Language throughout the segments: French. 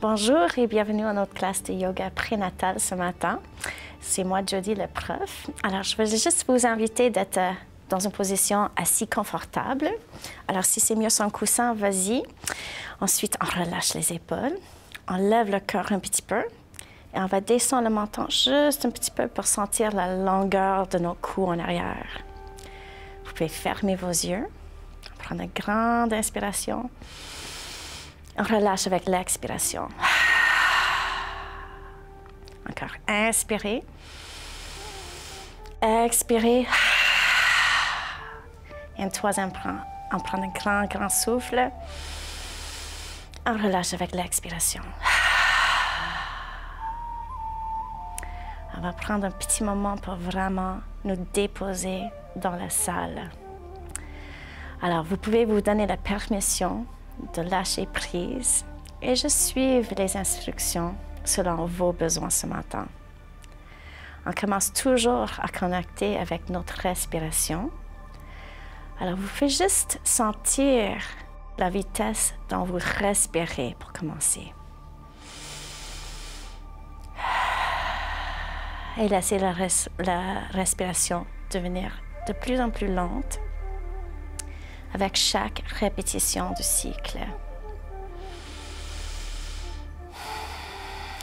Bonjour et bienvenue à notre classe de yoga prénatal ce matin. C'est moi, Jody, le prof. Alors, je veux juste vous inviter d'être dans une position assise confortable. Alors, si c'est mieux sans coussin, vas-y. Ensuite, on relâche les épaules. On lève le cœur un petit peu. Et on va descendre le menton juste un petit peu pour sentir la longueur de nos coups en arrière. Vous pouvez fermer vos yeux. Prendre une grande inspiration. On relâche avec l'expiration. Encore. Inspirez. Expirez. Et une troisième, on prend un grand souffle. On relâche avec l'expiration. On va prendre un petit moment pour vraiment nous déposer dans la salle. Alors, vous pouvez vous donner la permission de lâcher prise et juste suivre les instructions selon vos besoins ce matin. On commence toujours à connecter avec notre respiration. Alors, vous pouvez juste sentir la vitesse dont vous respirez pour commencer. Et laissez la respiration devenir de plus en plus lente avec chaque répétition du cycle.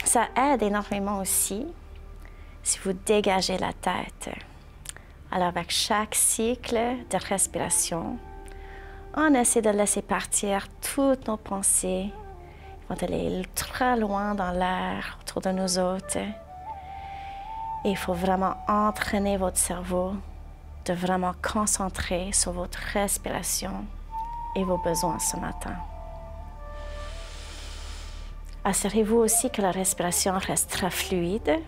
Ça aide énormément aussi si vous dégagez la tête. Alors, avec chaque cycle de respiration, on essaie de laisser partir toutes nos pensées. Ils vont aller très loin dans l'air autour de nous autres. Et il faut vraiment entraîner votre cerveau de vraiment concentrer sur votre respiration et vos besoins ce matin. Assurez-vous aussi que la respiration reste très fluide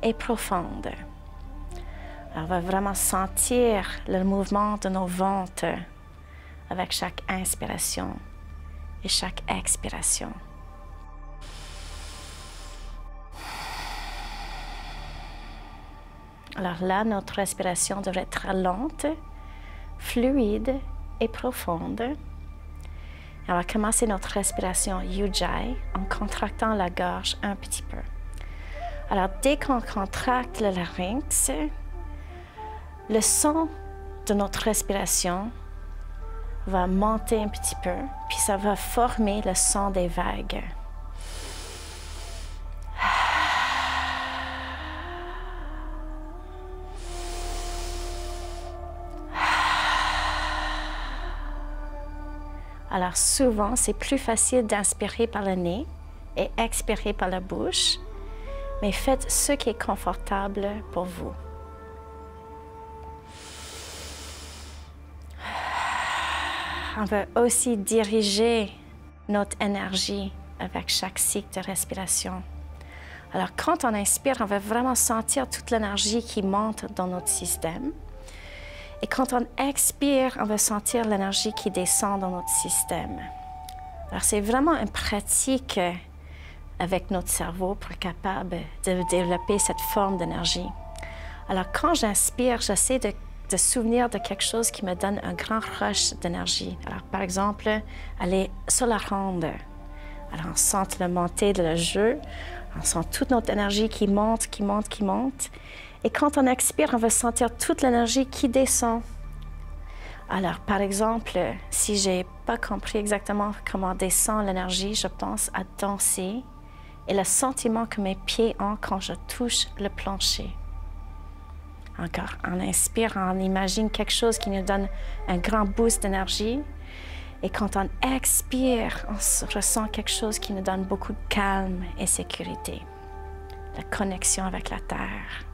et profonde. Alors, on va vraiment sentir le mouvement de nos ventres avec chaque inspiration et chaque expiration. Alors là, notre respiration devrait être très lente, fluide et profonde. Et on va commencer notre respiration Ujjayi en contractant la gorge un petit peu. Alors, dès qu'on contracte le larynx, le son de notre respiration va monter un petit peu, puis ça va former le son des vagues. Alors souvent, c'est plus facile d'inspirer par le nez et expirer par la bouche, mais faites ce qui est confortable pour vous. On veut aussi diriger notre énergie avec chaque cycle de respiration. Alors quand on inspire, on va vraiment sentir toute l'énergie qui monte dans notre système. Et quand on expire, on va sentir l'énergie qui descend dans notre système. Alors, c'est vraiment une pratique avec notre cerveau pour être capable de développer cette forme d'énergie. Alors, quand j'inspire, j'essaie de souvenir de quelque chose qui me donne un grand rush d'énergie. Alors, par exemple, aller sur la ronde. Alors, on sent le monter de le jeu. On sent toute notre énergie qui monte, qui monte, qui monte. Et quand on expire, on va sentir toute l'énergie qui descend. Alors, par exemple, si je n'ai pas compris exactement comment descend l'énergie, je pense à danser et le sentiment que mes pieds ont quand je touche le plancher. Encore, on inspire, on imagine quelque chose qui nous donne un grand boost d'énergie. Et quand on expire, on ressent quelque chose qui nous donne beaucoup de calme et sécurité. La connexion avec la terre.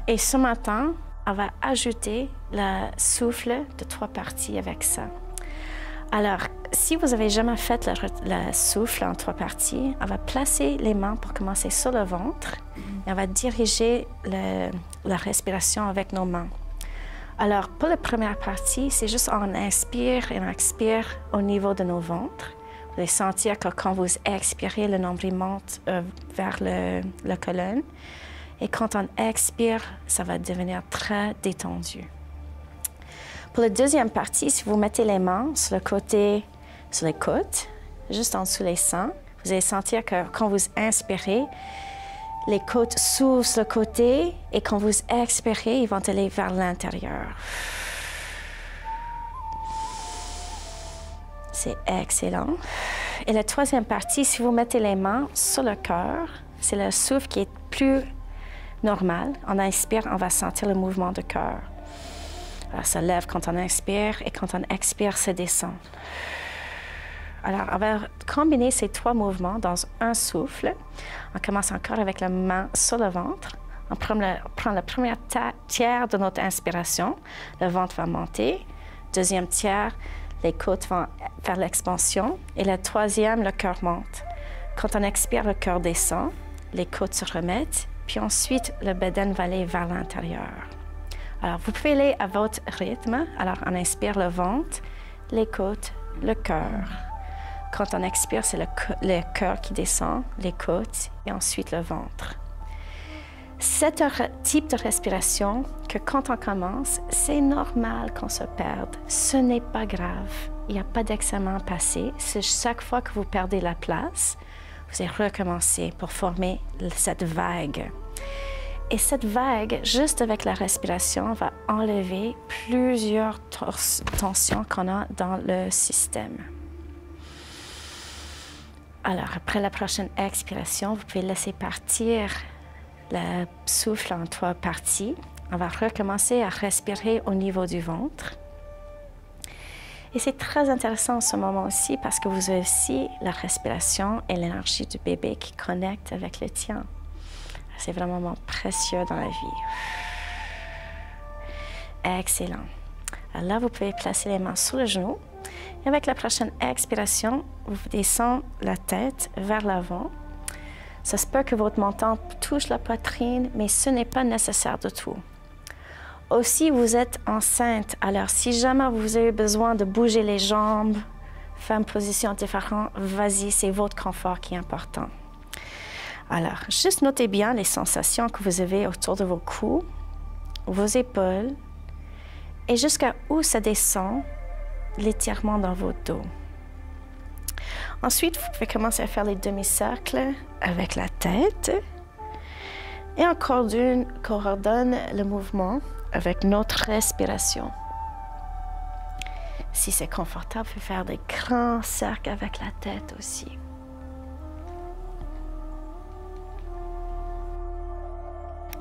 Et ce matin, on va ajouter le souffle de 3 parties avec ça. Alors, si vous n'avez jamais fait le souffle en 3 parties, on va placer les mains pour commencer sur le ventre et on va diriger la respiration avec nos mains. Alors, pour la première partie, c'est juste on inspire et on expire au niveau de nos ventres. Vous allez sentir que quand vous expirez, le nombril monte vers la colonne. Et quand on expire, ça va devenir très détendu. Pour la deuxième partie, si vous mettez les mains sur le côté, sur les côtes, juste en dessous les seins, vous allez sentir que quand vous inspirez, les côtes s'ouvrent sur le côté et quand vous expirez, ils vont aller vers l'intérieur. C'est excellent. Et la troisième partie, si vous mettez les mains sur le cœur, c'est le souffle qui est plus normal. On inspire, on va sentir le mouvement du cœur. Alors, ça lève quand on inspire et quand on expire, ça descend. Alors, on va combiner ces trois mouvements dans un souffle. On commence encore avec la main sur le ventre. On prend le premier tiers de notre inspiration. Le ventre va monter. Deuxième tiers, les côtes vont faire l'expansion. Et le troisième, le cœur monte. Quand on expire, le cœur descend. Les côtes se remettent. Puis ensuite, le bedan va aller vers l'intérieur. Alors, vous pouvez aller à votre rythme. Alors, on inspire le ventre, les côtes, le cœur. Quand on expire, c'est le cœur qui descend, les côtes et ensuite le ventre. C'est un type de respiration que quand on commence, c'est normal qu'on se perde. Ce n'est pas grave. Il n'y a pas d'examen passé. C'est chaque fois que vous perdez la place, vous allez recommencer pour former cette vague. Et cette vague, juste avec la respiration, va enlever plusieurs tensions qu'on a dans le système. Alors, après la prochaine expiration, vous pouvez laisser partir le souffle en trois parties. On va recommencer à respirer au niveau du ventre. Et c'est très intéressant en ce moment aussi parce que vous avez aussi la respiration et l'énergie du bébé qui connectent avec le tien. C'est vraiment un moment précieux dans la vie. Excellent. Alors là, vous pouvez placer les mains sur le genou. Et avec la prochaine expiration, vous descendez la tête vers l'avant. Ça se peut que votre menton touche la poitrine, mais ce n'est pas nécessaire du tout. Aussi, vous êtes enceinte. Alors, si jamais vous avez besoin de bouger les jambes, faire une position différente, vas-y, c'est votre confort qui est important. Alors, juste notez bien les sensations que vous avez autour de vos coudes, vos épaules, et jusqu'à où ça descend, l'étirement dans votre dos. Ensuite, vous pouvez commencer à faire les demi-cercles avec la tête. Et on coordonne le mouvement avec notre respiration. Si c'est confortable, vous pouvez faire des grands cercles avec la tête aussi.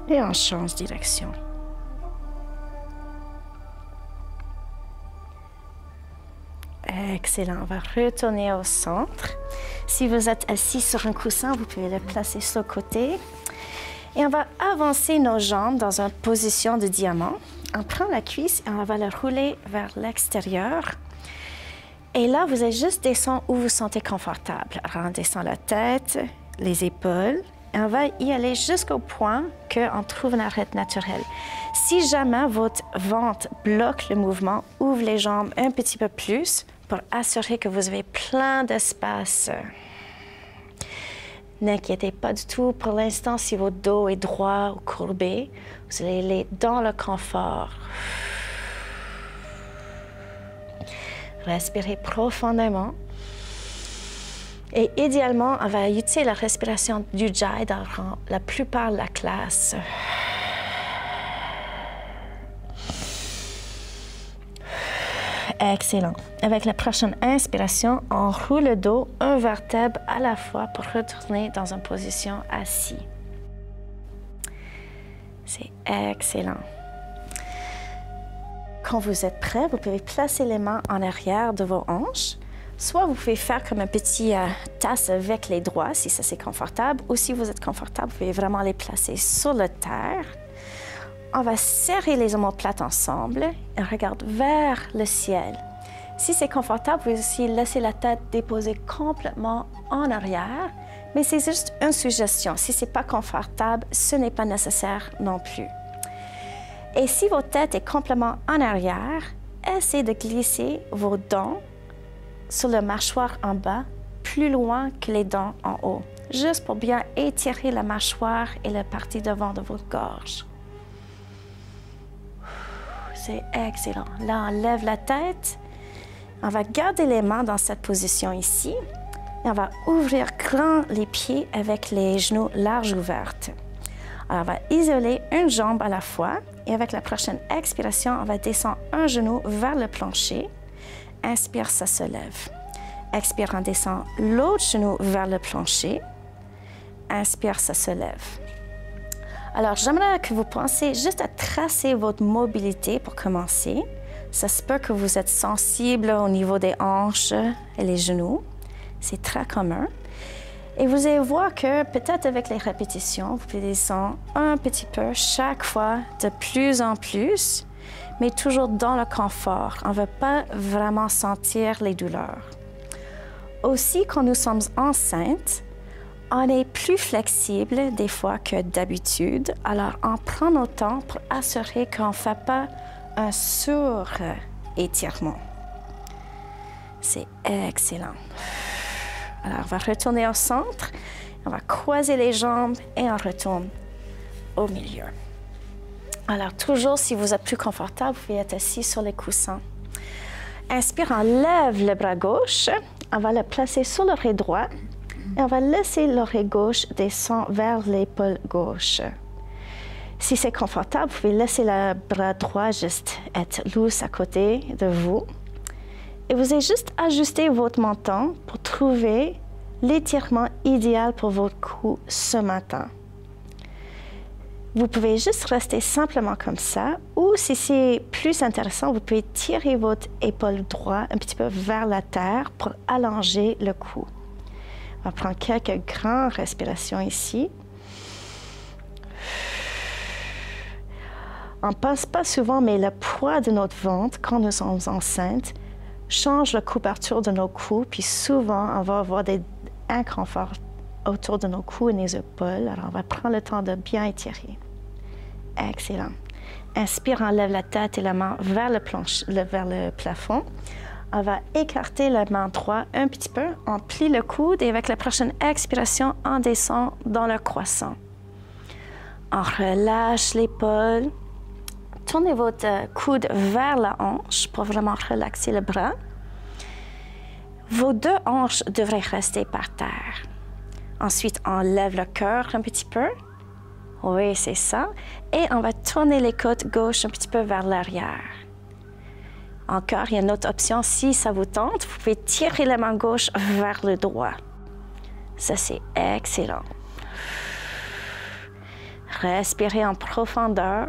Et on change de direction. Excellent. On va retourner au centre. Si vous êtes assis sur un coussin, vous pouvez le placer sur le côté. Et on va avancer nos jambes dans une position de diamant. On prend la cuisse et on va la rouler vers l'extérieur. Et là, vous allez juste descendre où vous vous sentez confortable. Alors, on descend la tête, les épaules. Et on va y aller jusqu'au point qu'on trouve un arrêt naturel. Si jamais votre ventre bloque le mouvement, ouvre les jambes un petit peu plus pour assurer que vous avez plein d'espace. N'inquiétez pas du tout. Pour l'instant, si votre dos est droit ou courbé, vous allez aller dans le confort. Respirez profondément. Et idéalement, on va utiliser la respiration du Ujjayi dans la plupart de la classe. Excellent. Avec la prochaine inspiration, on roule le dos, un vertèbre à la fois pour retourner dans une position assise. C'est excellent. Quand vous êtes prêt, vous pouvez placer les mains en arrière de vos hanches. Soit vous pouvez faire comme un petit tasse avec les doigts, si ça c'est confortable, ou si vous êtes confortable, vous pouvez vraiment les placer sur la terre. On va serrer les omoplates ensemble et on regarde vers le ciel. Si c'est confortable, vous pouvez aussi laisser la tête déposer complètement en arrière, mais c'est juste une suggestion. Si ce n'est pas confortable, ce n'est pas nécessaire non plus. Et si votre tête est complètement en arrière, essayez de glisser vos dents sur la mâchoire en bas, plus loin que les dents en haut, juste pour bien étirer la mâchoire et la partie devant de votre gorge. C'est excellent. Là, on lève la tête. On va garder les mains dans cette position ici. Et on va ouvrir grand les pieds avec les genoux larges ouverts. Alors, on va isoler une jambe à la fois. Et avec la prochaine expiration, on va descendre un genou vers le plancher. Inspire, ça se lève. Expire, on descend l'autre genou vers le plancher. Inspire, ça se lève. Alors, j'aimerais que vous pensiez juste à tracer votre mobilité pour commencer. Ça se peut que vous êtes sensible au niveau des hanches et les genoux. C'est très commun. Et vous allez voir que peut-être avec les répétitions, vous pouvez descendre un petit peu chaque fois de plus en plus, mais toujours dans le confort. On ne veut pas vraiment sentir les douleurs. Aussi, quand nous sommes enceintes, on est plus flexible des fois que d'habitude. Alors, on prend notre temps pour assurer qu'on ne fait pas un sur-étirement. C'est excellent. Alors, on va retourner au centre. On va croiser les jambes et on retourne au milieu. Alors, toujours, si vous êtes plus confortable, vous pouvez être assis sur les coussins. Inspire, on lève le bras gauche. On va le placer sur l'oreille droite. Et on va laisser l'oreille gauche descendre vers l'épaule gauche. Si c'est confortable, vous pouvez laisser le bras droit juste être loose à côté de vous. Et vous allez juste ajuster votre menton pour trouver l'étirement idéal pour votre cou ce matin. Vous pouvez juste rester simplement comme ça, ou si c'est plus intéressant, vous pouvez tirer votre épaule droite un petit peu vers la terre pour allonger le cou. On va prendre quelques grandes respirations ici. On ne pense pas souvent, mais le poids de notre ventre, quand nous sommes enceintes, change la couverture de nos coups, puis souvent, on va avoir des inconforts autour de nos coups et nos épaules. Alors, on va prendre le temps de bien étirer. Excellent. Inspire, on lève la tête et la main vers le plafond. On va écarter la main droite un petit peu. On plie le coude et avec la prochaine expiration, on descend dans le croissant. On relâche l'épaule. Tournez votre coude vers la hanche pour vraiment relaxer le bras. Vos deux hanches devraient rester par terre. Ensuite, on lève le cœur un petit peu. Oui, c'est ça. Et on va tourner les côtes gauche un petit peu vers l'arrière. Encore, il y a une autre option. Si ça vous tente, vous pouvez tirer la main gauche vers le droit. Ça, c'est excellent. Respirez en profondeur.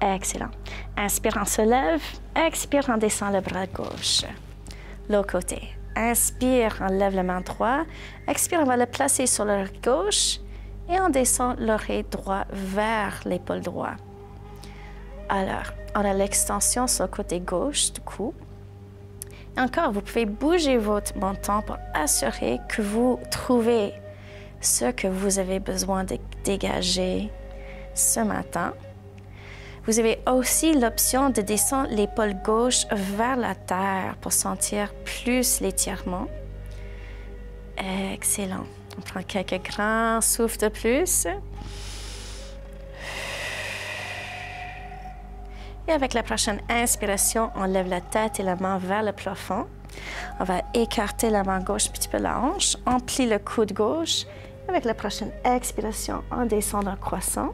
Excellent. Inspire, on se lève. Expire, on descend le bras gauche. L'autre côté. Inspire, on lève la main droite. Expire, on va le placer sur l'oreille gauche. Et on descend l'oreille droite vers l'épaule droite. Alors, on a l'extension sur le côté gauche du cou. Et encore, vous pouvez bouger votre menton pour assurer que vous trouvez ce que vous avez besoin de dégager ce matin. Vous avez aussi l'option de descendre l'épaule gauche vers la terre pour sentir plus l'étirement. Excellent. On prend quelques grands souffles de plus. Et avec la prochaine inspiration, on lève la tête et la main vers le plafond. On va écarter la main gauche, un petit peu la hanche. On plie le coude gauche. Avec la prochaine expiration, on descend dans le croissant.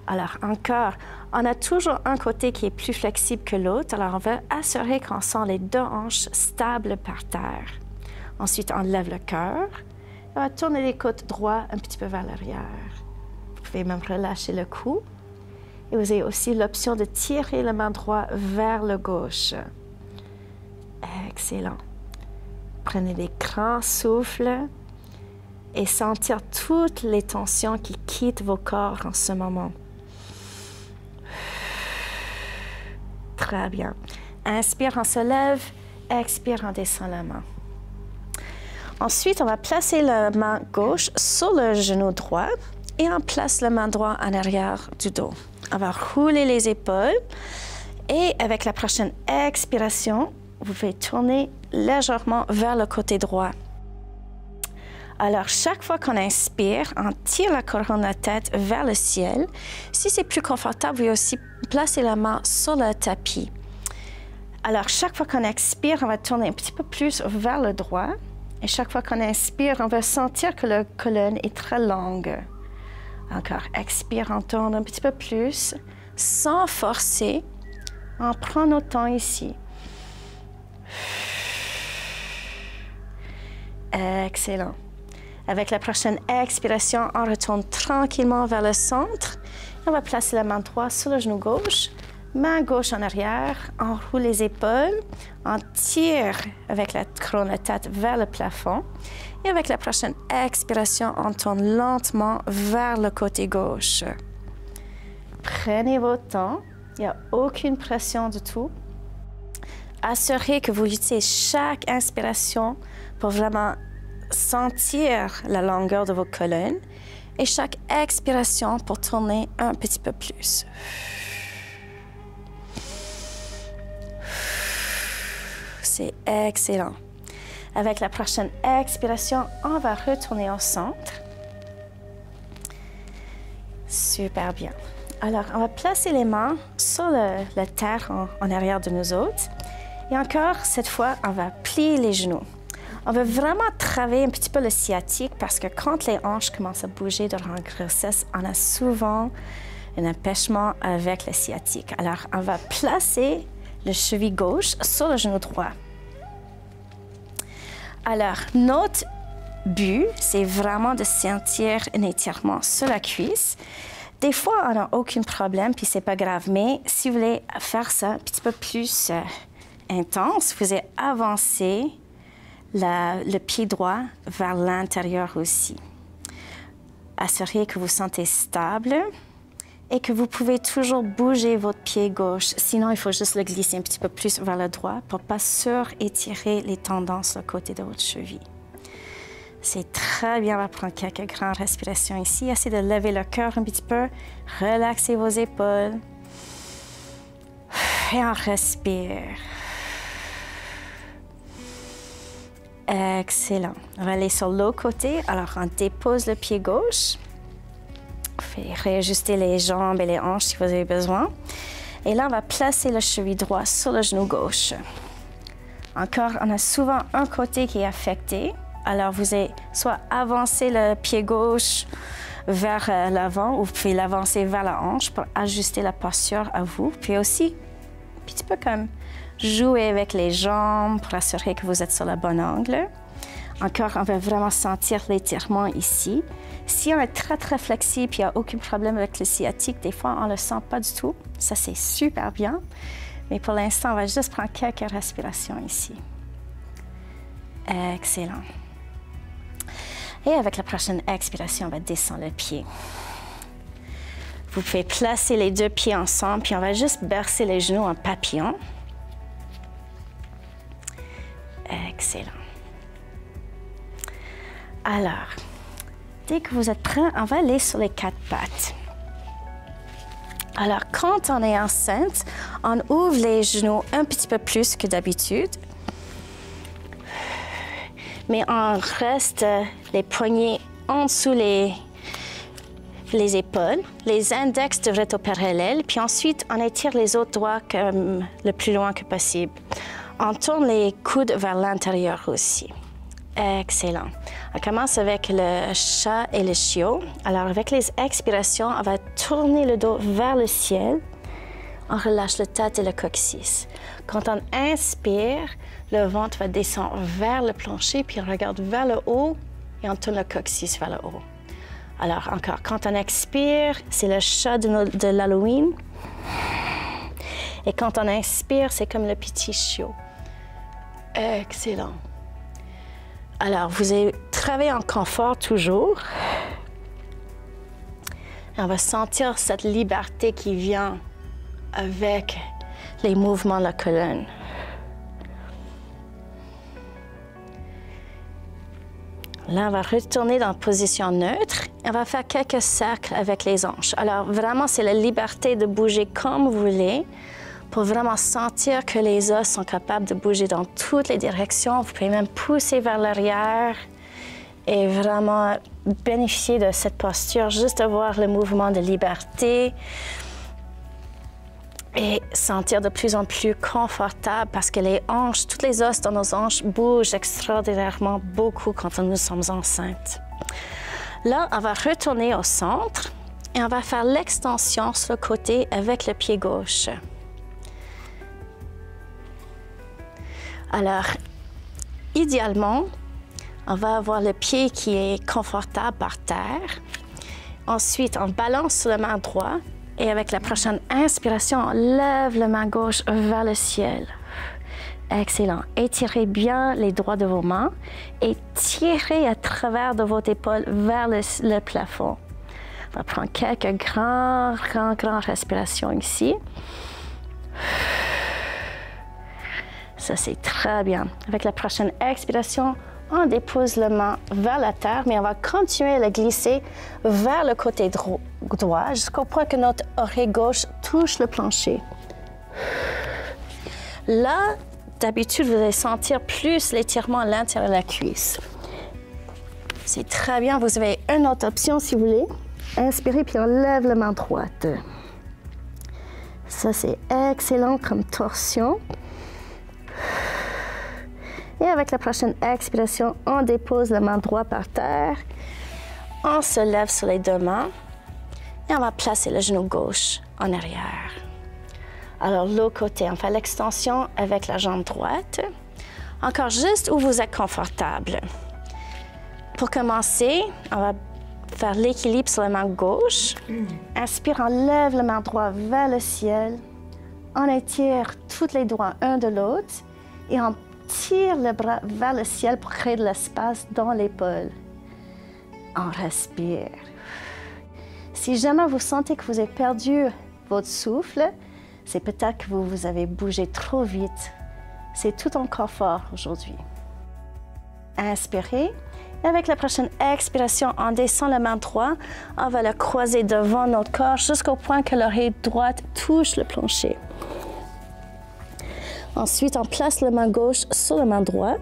Alors encore, on a toujours un côté qui est plus flexible que l'autre. Alors on va assurer qu'on sent les deux hanches stables par terre. Ensuite, on lève le cœur. On va tourner les côtes droits un petit peu vers l'arrière. Vous pouvez même relâcher le cou. Et vous avez aussi l'option de tirer la main droite vers le gauche. Excellent. Prenez des grands souffles et sentir toutes les tensions qui quittent vos corps en ce moment. Très bien. Inspire, on se lève. Expire, on descend la main. Ensuite, on va placer la main gauche sur le genou droit et on place la main droite en arrière du dos. On va rouler les épaules et avec la prochaine expiration, vous pouvez tourner légèrement vers le côté droit. Alors, chaque fois qu'on inspire, on tire la couronne de la tête vers le ciel. Si c'est plus confortable, vous pouvez aussi placer la main sur le tapis. Alors, chaque fois qu'on expire, on va tourner un petit peu plus vers le droit. Et chaque fois qu'on inspire, on va sentir que la colonne est très longue. Encore, expire, on tourne un petit peu plus, sans forcer. On prend notre temps ici. Excellent. Avec la prochaine expiration, on retourne tranquillement vers le centre. On va placer la main droite sur le genou gauche, main gauche en arrière, on roule les épaules, on tire avec la couronne de tête vers le plafond. Et avec la prochaine expiration, on tourne lentement vers le côté gauche. Prenez votre temps, il n'y a aucune pression du tout. Assurez que vous utilisez chaque inspiration pour vraiment sentir la longueur de vos colonnes et chaque expiration pour tourner un petit peu plus. C'est excellent. Avec la prochaine expiration, on va retourner au centre. Super bien. Alors, on va placer les mains sur la terre en arrière de nous autres. Et encore, cette fois, on va plier les genoux. On veut vraiment travailler un petit peu le sciatique parce que quand les hanches commencent à bouger durant la grossesse, on a souvent un empêchement avec le sciatique. Alors, on va placer le cheville gauche sur le genou droit. Alors, notre but, c'est vraiment de sentir un étirement sur la cuisse. Des fois, on n'a aucun problème, puis c'est pas grave. Mais si vous voulez faire ça un petit peu plus intense, vous allez avancer le pied droit vers l'intérieur aussi. Assurez que vous sentez stable et que vous pouvez toujours bouger votre pied gauche. Sinon, il faut juste le glisser un petit peu plus vers le droit pour ne pas surétirer les tendons sur le côté de votre cheville. C'est très bien, on va prendre quelques grandes respirations ici. Essayez de lever le cœur un petit peu, relaxez vos épaules et on respire. Excellent. On va aller sur l'autre côté. Alors, on dépose le pied gauche. Vous pouvez réajuster les jambes et les hanches si vous avez besoin. Et là, on va placer le cheville droit sur le genou gauche. Encore, on a souvent un côté qui est affecté. Alors, vous allez soit avancer le pied gauche vers l'avant ou vous pouvez l'avancer vers la hanche pour ajuster la posture à vous. Puis aussi, un petit peu comme jouer avec les jambes pour assurer que vous êtes sur le bon angle. Encore, on va vraiment sentir l'étirement ici. Si on est très, très flexible et il n'y a aucun problème avec le sciatique, des fois, on ne le sent pas du tout. Ça, c'est super bien. Mais pour l'instant, on va juste prendre quelques respirations ici. Excellent. Et avec la prochaine expiration, on va descendre le pied. Vous pouvez placer les deux pieds ensemble, puis on va juste bercer les genoux en papillon. Excellent. Alors, dès que vous êtes prêts, on va aller sur les quatre pattes. Alors, quand on est enceinte, on ouvre les genoux un petit peu plus que d'habitude. Mais on reste les poignets en dessous les épaules. Les index devraient être au parallèle. Puis ensuite, on étire les autres doigts le plus loin que possible. On tourne les coudes vers l'intérieur aussi. Excellent. On commence avec le chat et le chiot. Alors, avec les expirations, on va tourner le dos vers le ciel. On relâche la tête et le coccyx. Quand on inspire, le ventre va descendre vers le plancher, puis on regarde vers le haut et on tourne le coccyx vers le haut. Alors, encore, quand on expire, c'est le chat de l'Halloween. Et quand on inspire, c'est comme le petit chiot. Excellent. Alors, vous allez travailler en confort toujours. Et on va sentir cette liberté qui vient avec les mouvements de la colonne. Là, on va retourner dans la position neutre. On va faire quelques cercles avec les hanches. Alors, vraiment, c'est la liberté de bouger comme vous voulez pour vraiment sentir que les os sont capables de bouger dans toutes les directions. Vous pouvez même pousser vers l'arrière et vraiment bénéficier de cette posture, juste avoir le mouvement de liberté et sentir de plus en plus confortable parce que les hanches, tous les os dans nos hanches bougent extraordinairement beaucoup quand nous sommes enceintes. Là, on va retourner au centre et on va faire l'extension sur le côté avec le pied gauche. Alors, idéalement, on va avoir le pied qui est confortable par terre. Ensuite, on balance sur la main droite et avec la prochaine inspiration, on lève la main gauche vers le ciel. Excellent. Étirez bien les doigts de vos mains et tirez à travers de votre épaule vers le plafond. On va prendre quelques grandes respirations ici. Ça, c'est très bien. Avec la prochaine expiration, on dépose la main vers la terre, mais on va continuer à la glisser vers le côté droit jusqu'au point que notre oreille gauche touche le plancher. Là, d'habitude, vous allez sentir plus l'étirement à l'intérieur de la cuisse. C'est très bien. Vous avez une autre option si vous voulez. Inspirez, puis on lève la main droite. Ça, c'est excellent comme torsion. Et avec la prochaine expiration, on dépose la main droite par terre. On se lève sur les deux mains et on va placer le genou gauche en arrière. Alors, l'autre côté, on fait l'extension avec la jambe droite. Encore juste où vous êtes confortable. Pour commencer, on va faire l'équilibre sur la main gauche. Inspire, on lève la main droite vers le ciel. On étire tous les doigts un de l'autre et on tire le bras vers le ciel pour créer de l'espace dans l'épaule. On respire. Si jamais vous sentez que vous avez perdu votre souffle, c'est peut-être que vous avez bougé trop vite. C'est tout encore fort aujourd'hui. Inspirez. Et avec la prochaine expiration, on descend la main droite. On va la croiser devant notre corps jusqu'au point que l'oreille droite touche le plancher. Ensuite, on place la main gauche sur la main droite.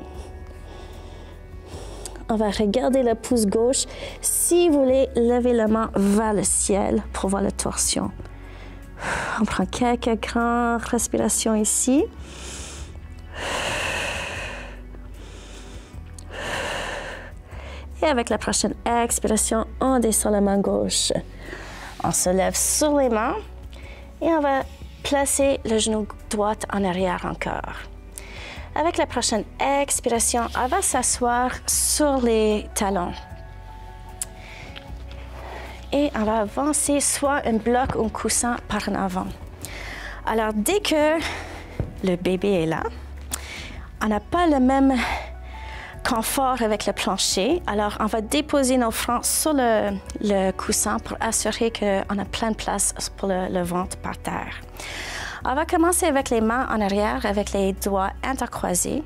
On va regarder le pouce gauche. Si vous voulez, levez la main vers le ciel pour voir la torsion. On prend quelques grandes respirations ici. Et avec la prochaine expiration, on descend la main gauche. On se lève sur les mains et on va placer le genou droit en arrière encore. Avec la prochaine expiration, on va s'asseoir sur les talons. Et on va avancer soit un bloc ou un coussin par en avant. Alors, dès que le bébé est là, on n'a pas le même confort avec le plancher. Alors, on va déposer nos fronts sur le coussin pour assurer qu'on a plein de place pour le ventre par terre. On va commencer avec les mains en arrière, avec les doigts intercroisés.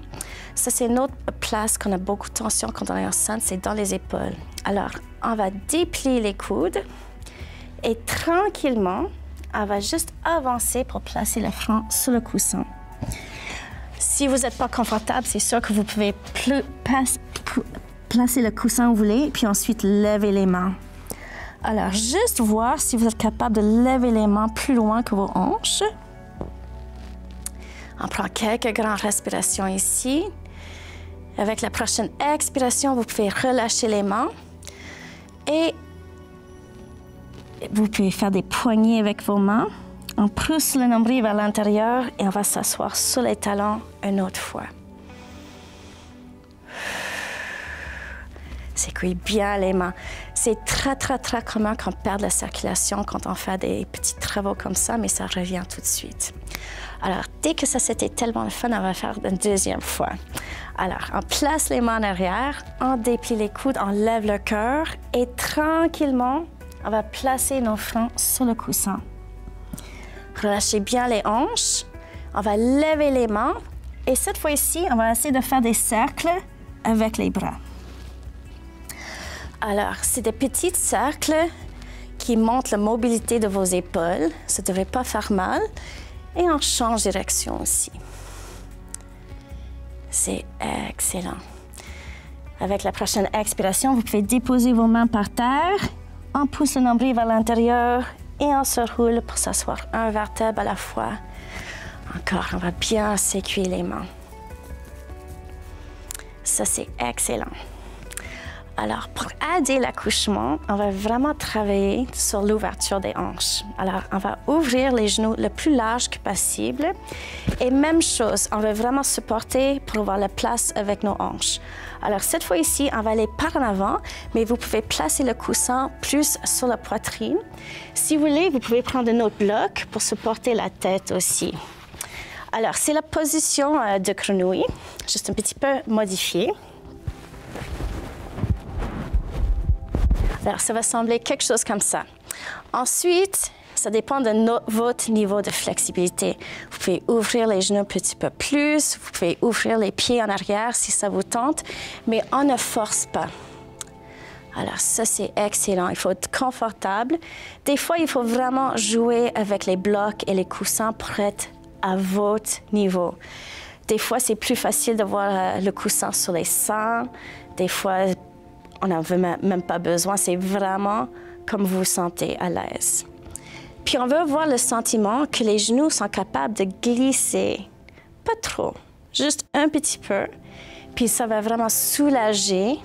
Ça, c'est une autre place qu'on a beaucoup de tension quand on est enceinte, c'est dans les épaules. Alors, on va déplier les coudes et tranquillement, on va juste avancer pour placer le front sur le coussin. Si vous n'êtes pas confortable, c'est sûr que vous pouvez placer le coussin où vous voulez, puis ensuite lever les mains. Alors, juste voir si vous êtes capable de lever les mains plus loin que vos hanches. On prend quelques grandes respirations ici. Avec la prochaine expiration, vous pouvez relâcher les mains et vous pouvez faire des poignées avec vos mains. On pousse le nombril vers l'intérieur et on va s'asseoir sur les talons une autre fois. Sécouez bien les mains. C'est très commun qu'on perde la circulation quand on fait des petits travaux comme ça, mais ça revient tout de suite. Alors, dès que ça c'était tellement le fun, on va faire une deuxième fois. Alors, on place les mains en arrière, on déplie les coudes, on lève le cœur et tranquillement, on va placer nos fronts sur le coussin. Relâchez bien les hanches. On va lever les mains. Et cette fois-ci, on va essayer de faire des cercles avec les bras. Alors, c'est des petits cercles qui montrent la mobilité de vos épaules. Ça ne devrait pas faire mal. Et on change de direction aussi. C'est excellent. Avec la prochaine expiration, vous pouvez déposer vos mains par terre. On pousse le nombril vers l'intérieur et on se roule pour s'asseoir un vertèbre à la fois. Encore, on va bien sécuer les mains. Ça, c'est excellent. Alors, pour aider l'accouchement, on va vraiment travailler sur l'ouverture des hanches. Alors, on va ouvrir les genoux le plus large que possible. Et même chose, on va vraiment se porter pour avoir la place avec nos hanches. Alors, cette fois ici, on va aller par en avant, mais vous pouvez placer le coussin plus sur la poitrine. Si vous voulez, vous pouvez prendre un autre bloc pour supporter la tête aussi. Alors, c'est la position de grenouille, juste un petit peu modifiée. Alors, ça va sembler quelque chose comme ça. Ensuite, ça dépend de votre niveau de flexibilité. Vous pouvez ouvrir les genoux un petit peu plus, vous pouvez ouvrir les pieds en arrière si ça vous tente, mais on ne force pas. Alors, ça, c'est excellent. Il faut être confortable. Des fois, il faut vraiment jouer avec les blocs et les coussins pour être à votre niveau. Des fois, c'est plus facile d'avoir le coussin sur les seins. Des fois, on n'en veut même pas besoin. C'est vraiment comme vous vous sentez à l'aise. Puis, on veut avoir le sentiment que les genoux sont capables de glisser. Pas trop, juste un petit peu. Puis, ça va vraiment soulager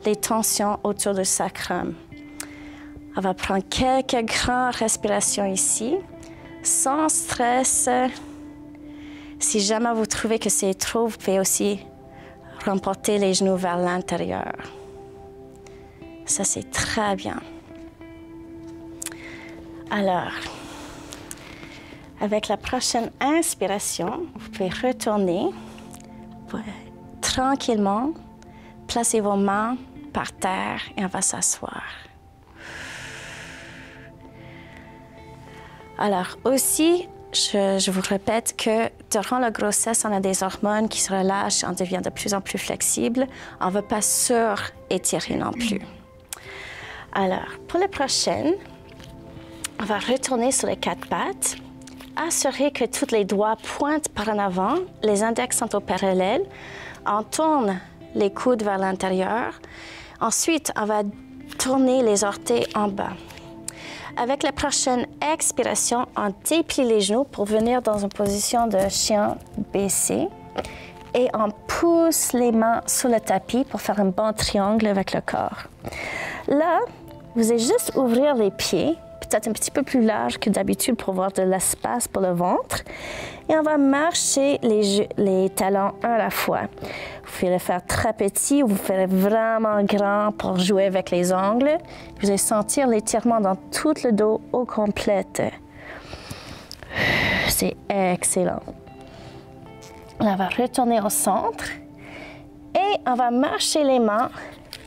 les tensions autour du sacrum. On va prendre quelques grandes respirations ici, sans stress. Si jamais vous trouvez que c'est trop, vous pouvez aussi remporter les genoux vers l'intérieur. Ça, c'est très bien. Alors, avec la prochaine inspiration, vous pouvez retourner tranquillement, placer vos mains par terre et on va s'asseoir. Alors aussi, je vous répète que durant la grossesse, on a des hormones qui se relâchent, on devient de plus en plus flexible. On ne veut pas sur-étirer non plus. Alors, pour la prochaine, on va retourner sur les quatre pattes. Assurer que tous les doigts pointent par en avant, les index sont au parallèle. On tourne les coudes vers l'intérieur. Ensuite, on va tourner les orteils en bas. Avec la prochaine expiration, on déplie les genoux pour venir dans une position de chien baissé. Et on pousse les mains sur le tapis pour faire un bon triangle avec le corps. Là, vous allez juste ouvrir les pieds, peut-être un petit peu plus large que d'habitude pour avoir de l'espace pour le ventre. Et on va marcher les talons un à la fois. Vous pouvez le faire très petit ou vous ferez vraiment grand pour jouer avec les ongles. Vous allez sentir l'étirement dans tout le dos au complet. C'est excellent. Là, on va retourner au centre et on va marcher les mains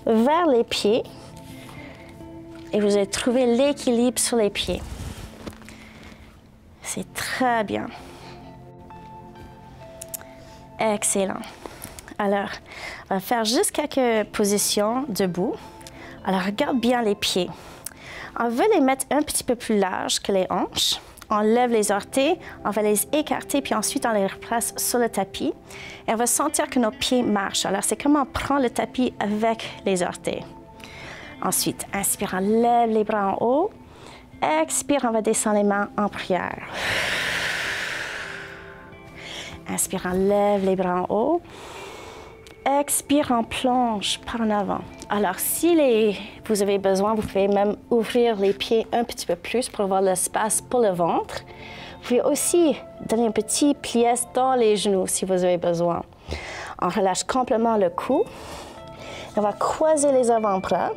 vers les pieds. Et vous allez trouver l'équilibre sur les pieds. C'est très bien. Excellent. Alors, on va faire juste quelques positions debout. Alors, regarde bien les pieds. On veut les mettre un petit peu plus larges que les hanches. On lève les orteils, on va les écarter, puis ensuite on les replace sur le tapis. Et on va sentir que nos pieds marchent. Alors, c'est comme on prend le tapis avec les orteils. Ensuite, inspire, on lève les bras en haut. Expire, on va descendre les mains en prière. Inspire, on lève les bras en haut. Expire, on plonge par en avant. Alors, si vous avez besoin, vous pouvez même ouvrir les pieds un petit peu plus pour avoir l'espace pour le ventre. Vous pouvez aussi donner un petit plié dans les genoux si vous avez besoin. On relâche complètement le cou. On va croiser les avant-bras.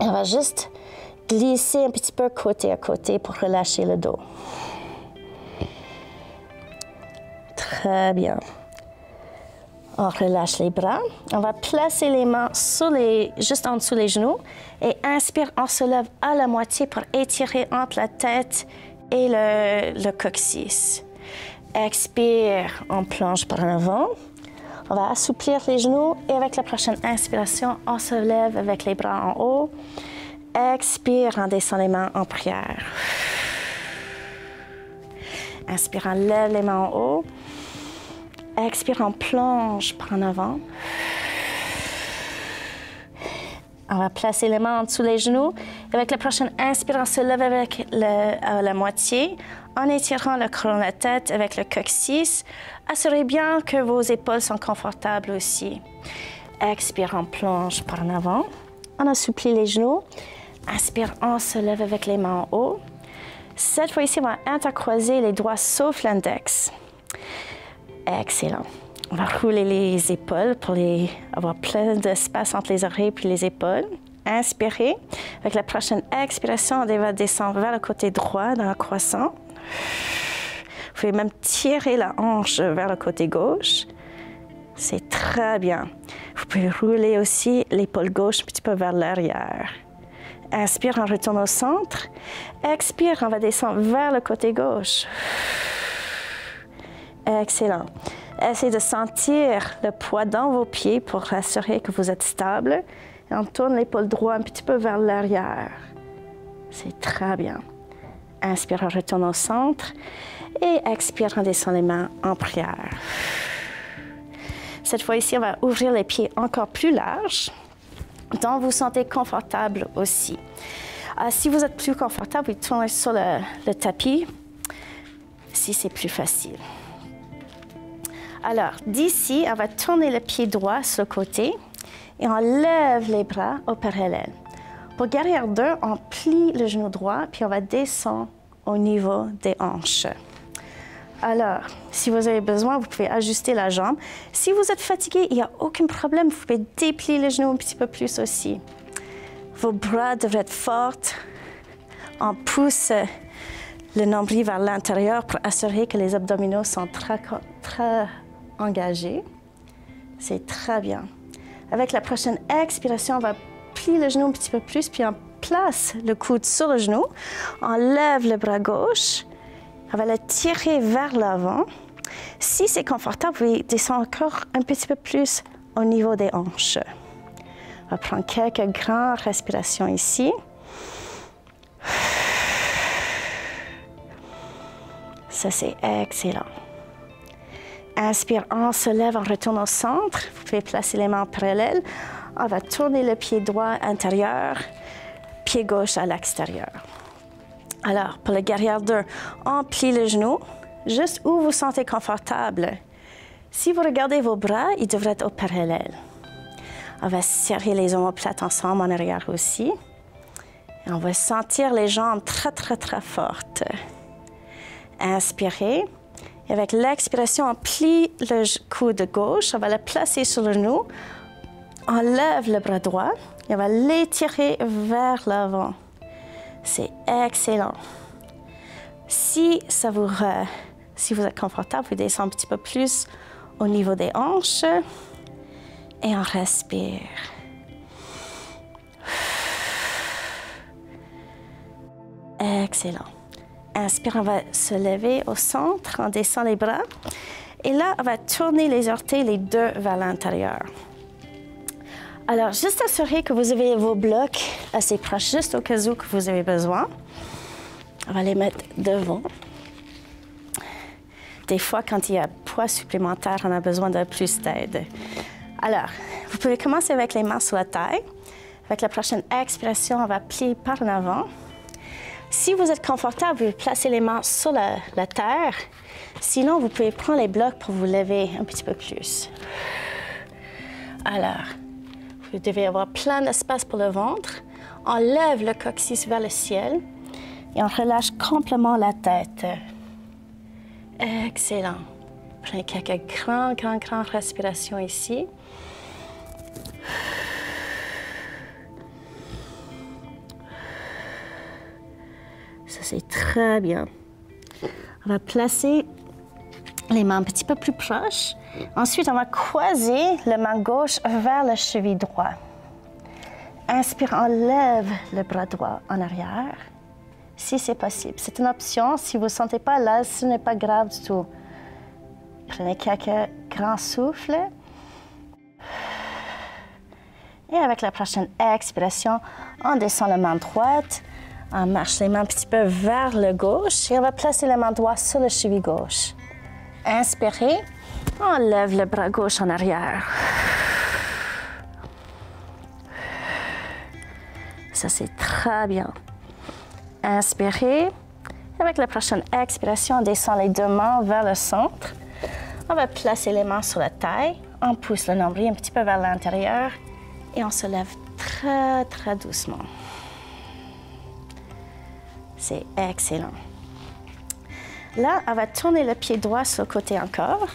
Et on va juste glisser un petit peu côté à côté pour relâcher le dos. Très bien. On relâche les bras. On va placer les mains juste en dessous des genoux. Et inspire, on se lève à la moitié pour étirer entre la tête et le coccyx. Expire, on plonge par en avant. On va assouplir les genoux et avec la prochaine inspiration, on se lève avec les bras en haut. Expire, on descend les mains en prière. Inspire, on lève les mains en haut. Expire, on plonge par en avant. On va placer les mains en dessous les genoux. Avec la prochaine inspiration, on se lève avec la moitié en étirant le crâne de la tête avec le coccyx. Assurez bien que vos épaules sont confortables aussi. Expire, on plonge par en avant. On assouplit les genoux. Inspire, on se lève avec les mains en haut. Cette fois-ci, on va intercroiser les doigts sauf l'index. Excellent. On va rouler les épaules pour avoir plein d'espace entre les oreilles et les épaules. Inspirez. Avec la prochaine expiration, on va descendre vers le côté droit dans le croissant. Vous pouvez même tirer la hanche vers le côté gauche. C'est très bien. Vous pouvez rouler aussi l'épaule gauche un petit peu vers l'arrière. Inspire, on retourne au centre. Expire, on va descendre vers le côté gauche. Excellent. Essayez de sentir le poids dans vos pieds pour assurer que vous êtes stable. Et on tourne l'épaule droite un petit peu vers l'arrière. C'est très bien. Inspire, on retourne au centre. Et expire, on descend les mains en prière. Cette fois-ci, on va ouvrir les pieds encore plus larges, dont vous vous sentez confortable aussi. Si vous êtes plus confortable, vous tournez sur le tapis, si c'est plus facile. Alors, d'ici, on va tourner le pied droit sur le côté et on lève les bras au parallèle. Pour guerrière 2, on plie le genou droit, puis on va descendre au niveau des hanches. Alors, si vous avez besoin, vous pouvez ajuster la jambe. Si vous êtes fatigué, il n'y a aucun problème. Vous pouvez déplier les genoux un petit peu plus aussi. Vos bras devraient être forts. On pousse le nombril vers l'intérieur pour assurer que les abdominaux sont très engagés. C'est très bien. Avec la prochaine expiration, on va plier le genou un petit peu plus, puis on place le coude sur le genou. On lève le bras gauche. On va le tirer vers l'avant. Si c'est confortable, vous pouvez descendre encore un petit peu plus au niveau des hanches. On va prendre quelques grandes respirations ici. Ça, c'est excellent. Inspire, on se lève, on retourne au centre. Vous pouvez placer les mains en parallèle. On va tourner le pied droit intérieur, pied gauche à l'extérieur. Alors, pour le guerrière 2, on plie le genou, juste où vous vous sentez confortable. Si vous regardez vos bras, ils devraient être au parallèle. On va serrer les omoplates ensemble en arrière aussi. Et on va sentir les jambes très fortes. Inspirez. Et avec l'expiration, on plie le coude gauche. On va le placer sur le genou. On lève le bras droit et on va l'étirer vers l'avant. C'est excellent. Si vous êtes confortable, vous descendez un petit peu plus au niveau des hanches et on respire. Excellent. Inspire, on va se lever au centre, on descend les bras et là, on va tourner les orteils les deux vers l'intérieur. Alors, juste assurer que vous avez vos blocs assez proches, juste au cas où que vous avez besoin. On va les mettre devant. Des fois, quand il y a poids supplémentaire, on a besoin de plus d'aide. Alors, vous pouvez commencer avec les mains sur la taille. Avec la prochaine expiration, on va plier par en avant. Si vous êtes confortable, vous pouvez placer les mains sur la terre. Sinon, vous pouvez prendre les blocs pour vous lever un petit peu plus. Alors, vous devez avoir plein d'espace pour le ventre. On lève le coccyx vers le ciel et on relâche complètement la tête. Excellent. Prenez quelques grandes respirations ici. Ça, c'est très bien. On va placer les mains un petit peu plus proches. Ensuite, on va croiser la main gauche vers le cheville droit. Inspire, on lève le bras droit en arrière, si c'est possible. C'est une option. Si vous ne sentez pas là, ce n'est pas grave du tout. Prenez quelques grands souffles. Et avec la prochaine expiration, on descend la main droite. On marche les mains un petit peu vers le gauche et on va placer la main droite sur le cheville gauche. Inspirez, on lève le bras gauche en arrière. Ça, c'est très bien. Inspirez. Avec la prochaine expiration, on descend les deux mains vers le centre. On va placer les mains sur la taille. On pousse le nombril un petit peu vers l'intérieur et on se lève très, très doucement. C'est excellent. Là, on va tourner le pied droit sur le côté encore.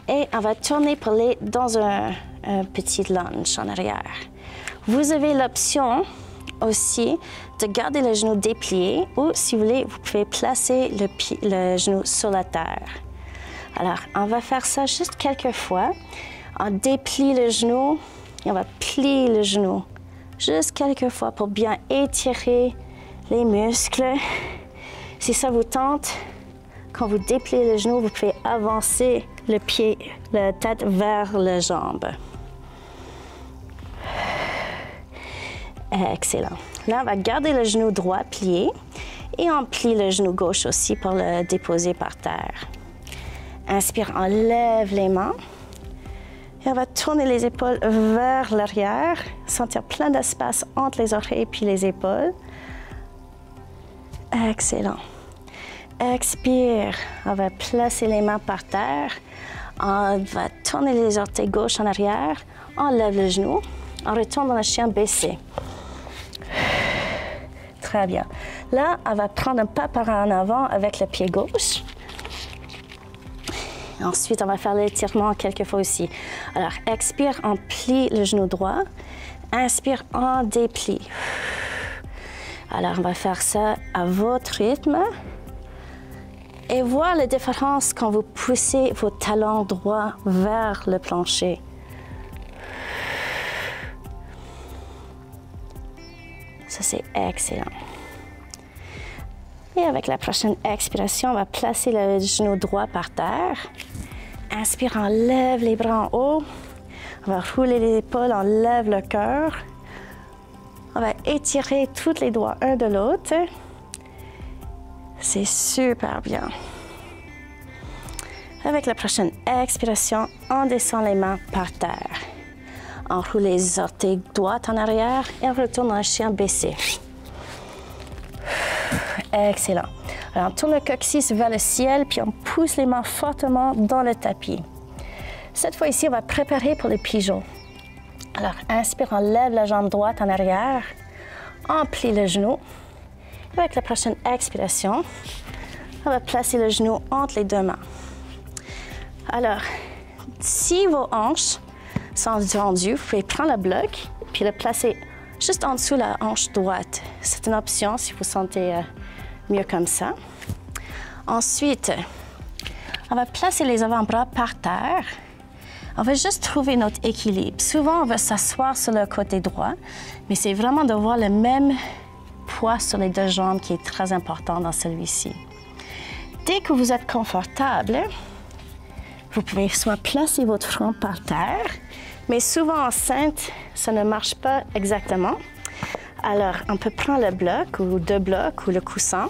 Et on va tourner pour aller dans un petit lunge en arrière. Vous avez l'option aussi de garder le genou déplié ou, si vous voulez, vous pouvez placer le genou sur la terre. Alors, on va faire ça juste quelques fois. On déplie le genou et on va plier le genou juste quelques fois pour bien étirer les muscles. Si ça vous tente, quand vous dépliez le genou, vous pouvez avancer le pied, la tête vers la jambe. Excellent. Là, on va garder le genou droit plié et on plie le genou gauche aussi pour le déposer par terre. Inspire, on lève les mains et on va tourner les épaules vers l'arrière, sentir plein d'espace entre les oreilles puis les épaules. Excellent. Expire, on va placer les mains par terre. On va tourner les orteils gauche en arrière. On lève le genou. On retourne dans le chien baissé. Très bien. Là, on va prendre un pas par en avant avec le pied gauche. Ensuite, on va faire l'étirement quelques fois aussi. Alors, expire, on plie le genou droit. Inspire, on déplie. Alors, on va faire ça à votre rythme. Et voir la différence quand vous poussez vos talons droits vers le plancher. Ça, c'est excellent. Et avec la prochaine expiration, on va placer le genou droit par terre. Inspire, on lève les bras en haut. On va rouler les épaules, on lève le cœur. On va étirer tous les doigts un de l'autre. C'est super bien. Avec la prochaine expiration, on descend les mains par terre. On roule les orteils droits en arrière et on retourne dans le chien baissé. Excellent. Alors, on tourne le coccyx vers le ciel, puis on pousse les mains fortement dans le tapis. Cette fois-ci, on va préparer pour le pigeon. Alors, inspire, on lève la jambe droite en arrière. On plie le genou. Avec la prochaine expiration, on va placer le genou entre les deux mains. Alors, si vos hanches sont tendues, vous pouvez prendre le bloc puis le placer juste en dessous de la hanche droite. C'est une option si vous sentez mieux comme ça. Ensuite, on va placer les avant-bras par terre. On va juste trouver notre équilibre. Souvent, on va s'asseoir sur le côté droit, mais c'est vraiment de voir le même poids sur les deux jambes qui est très important dans celui-ci. Dès que vous êtes confortable, vous pouvez soit placer votre front par terre, mais souvent enceinte, ça ne marche pas exactement. Alors, on peut prendre le bloc ou deux blocs ou le coussin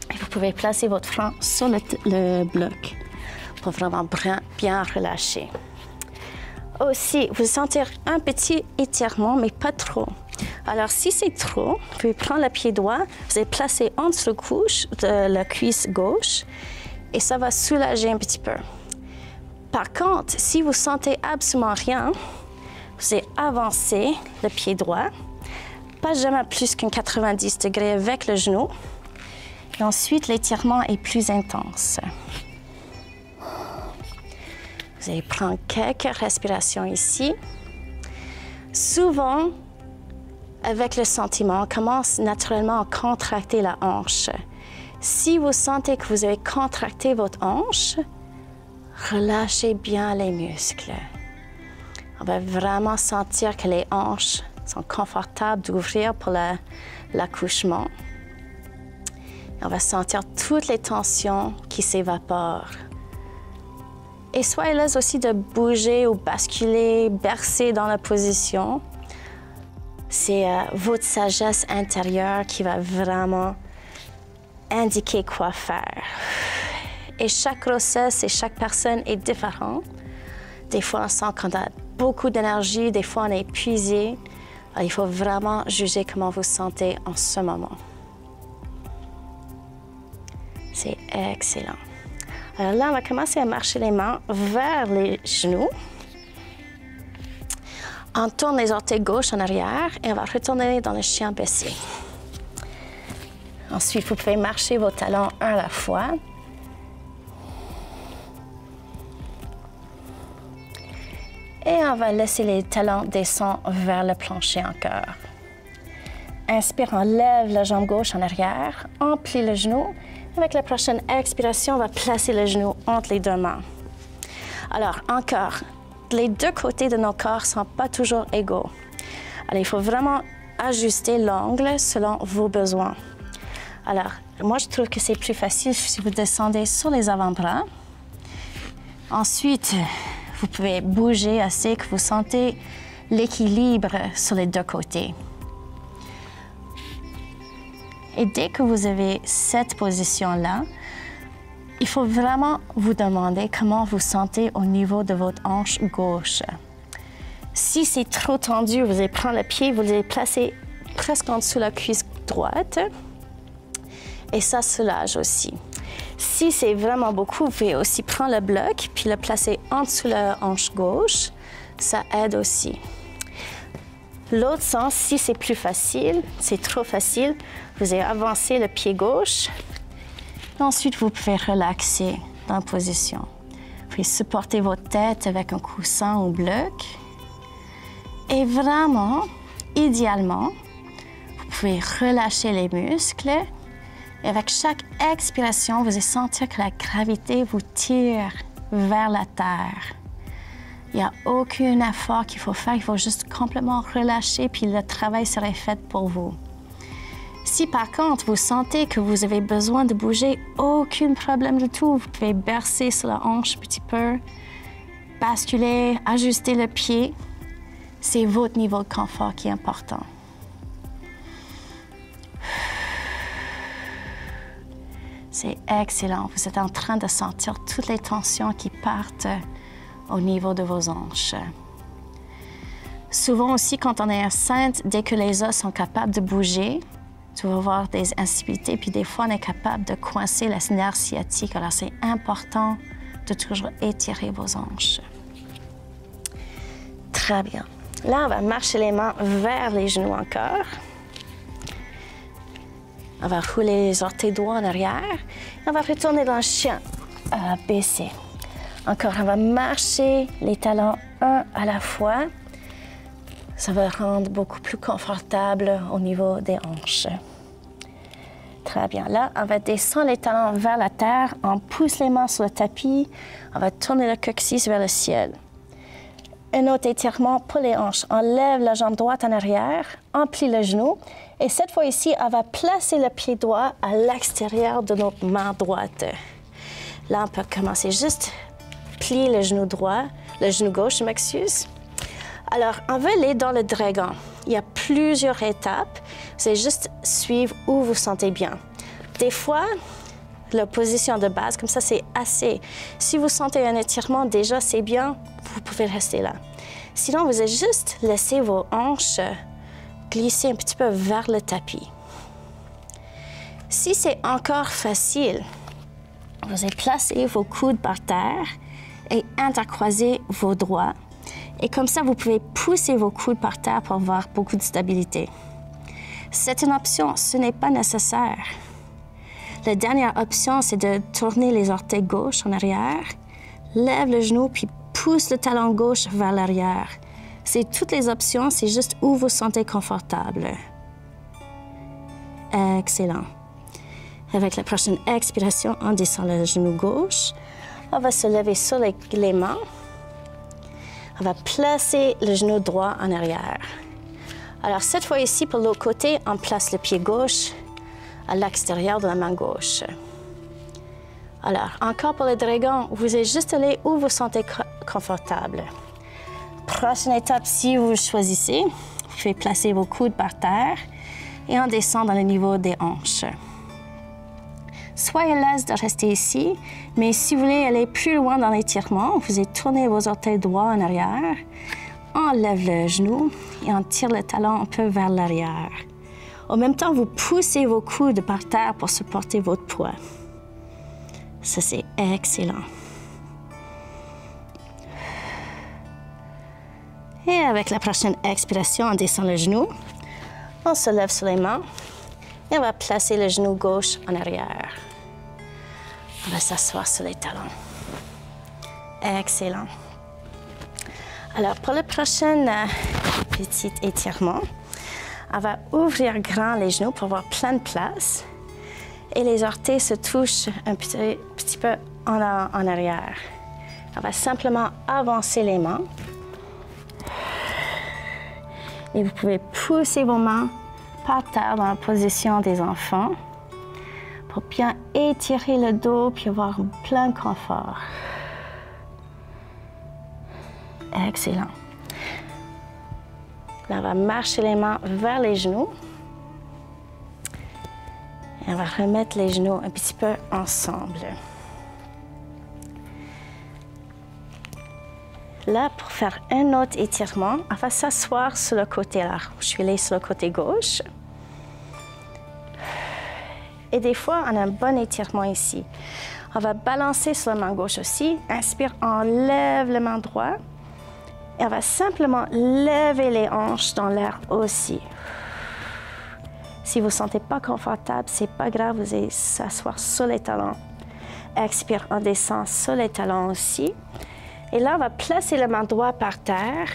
et vous pouvez placer votre front sur le bloc pour vraiment bien relâcher. Aussi, vous sentir un petit étirement, mais pas trop. Alors, si c'est trop, vous pouvez prendre le pied droit, vous allez placer entre la cuisse gauche et ça va soulager un petit peu. Par contre, si vous sentez absolument rien, vous allez avancer le pied droit, pas jamais plus qu'un 90 degrés avec le genou. Et ensuite, l'étirement est plus intense. Vous allez prendre quelques respirations ici. Souvent, avec le sentiment, on commence naturellement à contracter la hanche. Si vous sentez que vous avez contracté votre hanche, relâchez bien les muscles. On va vraiment sentir que les hanches sont confortables d'ouvrir pour l'accouchement. On va sentir toutes les tensions qui s'évaporent. Et soyez là aussi de bouger ou basculer, bercer dans la position. C'est votre sagesse intérieure qui va vraiment indiquer quoi faire. Et chaque grossesse et chaque personne est différente. Des fois, on sent qu'on a beaucoup d'énergie, des fois on est épuisé. Alors, il faut vraiment juger comment vous sentez en ce moment. C'est excellent. Alors là, on va commencer à marcher les mains vers les genoux. On tourne les orteils gauche en arrière et on va retourner dans le chien baissé. Ensuite, vous pouvez marcher vos talons un à la fois. Et on va laisser les talons descendre vers le plancher encore. Inspire, on lève la jambe gauche en arrière, on plie le genou. Avec la prochaine expiration, on va placer le genou entre les deux mains. Alors, encore, les deux côtés de nos corps ne sont pas toujours égaux. Alors, il faut vraiment ajuster l'angle selon vos besoins. Alors, moi, je trouve que c'est plus facile si vous descendez sur les avant-bras. Ensuite, vous pouvez bouger assez que vous sentez l'équilibre sur les deux côtés. Et dès que vous avez cette position-là, il faut vraiment vous demander comment vous sentez au niveau de votre hanche gauche. Si c'est trop tendu, vous allez prendre le pied, vous allez placer presque en dessous de la cuisse droite. Et ça soulage aussi. Si c'est vraiment beaucoup, vous pouvez aussi prendre le bloc puis le placer en dessous de la hanche gauche. Ça aide aussi. L'autre sens, si c'est plus facile, c'est trop facile, vous allez avancer le pied gauche. Ensuite, vous pouvez relaxer dans la position. Vous pouvez supporter votre tête avec un coussin ou bloc. Et vraiment, idéalement, vous pouvez relâcher les muscles. Et avec chaque expiration, vous allez sentir que la gravité vous tire vers la terre. Il n'y a aucun effort qu'il faut faire, il faut juste complètement relâcher, puis le travail serait fait pour vous. Si par contre, vous sentez que vous avez besoin de bouger, aucun problème du tout. Vous pouvez bercer sur la hanche un petit peu, basculer, ajuster le pied. C'est votre niveau de confort qui est important. C'est excellent. Vous êtes en train de sentir toutes les tensions qui partent au niveau de vos hanches. Souvent aussi, quand on est enceinte, dès que les os sont capables de bouger, tu vas avoir des instabilités, puis des fois, on est capable de coincer la nerf sciatique. Alors, c'est important de toujours étirer vos hanches. Très bien. Là, on va marcher les mains vers les genoux encore. On va rouler les orteils droits en arrière. On va retourner dans le chien baissé. Encore, on va marcher les talons un à la fois. Ça va rendre beaucoup plus confortable au niveau des hanches. Très bien. Là, on va descendre les talons vers la terre. On pousse les mains sur le tapis. On va tourner le coccyx vers le ciel. Un autre étirement pour les hanches. On lève la jambe droite en arrière. On plie le genou. Et cette fois ici, on va placer le pied droit à l'extérieur de notre main droite. Là, on peut commencer juste plier le genou droit, le genou gauche, je m'excuse. Alors, on va aller dans le dragon. Il y a plusieurs étapes. Vous allez juste suivre où vous sentez bien. Des fois, la position de base, comme ça, c'est assez. Si vous sentez un étirement, déjà, c'est bien, vous pouvez rester là. Sinon, vous allez juste laisser vos hanches glisser un petit peu vers le tapis. Si c'est encore facile, vous allez placer vos coudes par terre et intercroiser vos doigts. Et comme ça, vous pouvez pousser vos coudes par terre pour avoir beaucoup de stabilité. C'est une option, ce n'est pas nécessaire. La dernière option, c'est de tourner les orteils gauche en arrière, lève le genou, puis pousse le talon gauche vers l'arrière. C'est toutes les options, c'est juste où vous vous sentez confortable. Excellent. Avec la prochaine expiration, on descend le genou gauche. On va se lever sur les mains. On va placer le genou droit en arrière. Alors, cette fois ici, pour l'autre côté, on place le pied gauche à l'extérieur de la main gauche. Alors, encore pour le dragon, vous allez juste aller où vous vous sentez confortable. Prochaine étape, si vous choisissez, vous pouvez placer vos coudes par terre et on descend dans le niveau des hanches. Soyez à l'aise de rester ici, mais si vous voulez aller plus loin dans l'étirement, vous allez tourner vos orteils droits en arrière. enlève le genou et on tire le talon un peu vers l'arrière. En même temps, vous poussez vos coudes par terre pour supporter votre poids. Ça, c'est excellent. Et avec la prochaine expiration, on descend le genou. On se lève sur les mains et on va placer le genou gauche en arrière. On va s'asseoir sur les talons. Excellent. Alors, pour le prochain petit étirement, on va ouvrir grand les genoux pour avoir plein de place. Et les orteils se touchent un petit peu en arrière. On va simplement avancer les mains. Et vous pouvez pousser vos mains par terre dans la position des enfants pour bien étirer le dos puis avoir plein confort. Excellent. Là, on va marcher les mains vers les genoux. Et on va remettre les genoux un petit peu ensemble. Là, pour faire un autre étirement, on va s'asseoir sur le côté là. Je suis allée sur le côté gauche. Et des fois, on a un bon étirement ici. On va balancer sur la main gauche aussi. Inspire, enlève la main droite. Et on va simplement lever les hanches dans l'air aussi. Si vous ne vous sentez pas confortable, ce n'est pas grave, vous allez s'asseoir sur les talons. Expire, on descend sur les talons aussi. Et là, on va placer la main droite par terre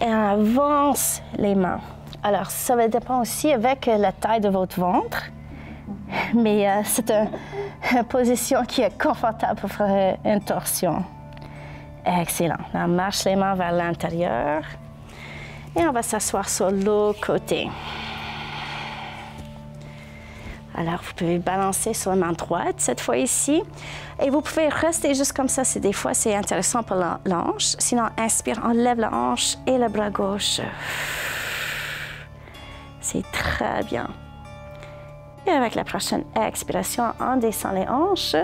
et on avance les mains. Alors, ça va dépendre aussi avec la taille de votre ventre. Mais c'est une position qui est confortable pour faire une torsion. Excellent. On marche les mains vers l'intérieur et on va s'asseoir sur l'autre côté. Alors, vous pouvez balancer sur la main droite, cette fois ici. Et vous pouvez rester juste comme ça. Des fois, c'est intéressant pour la hanche. Sinon, inspire, enlève la hanche et le bras gauche. C'est très bien. Et avec la prochaine expiration, on descend les hanches.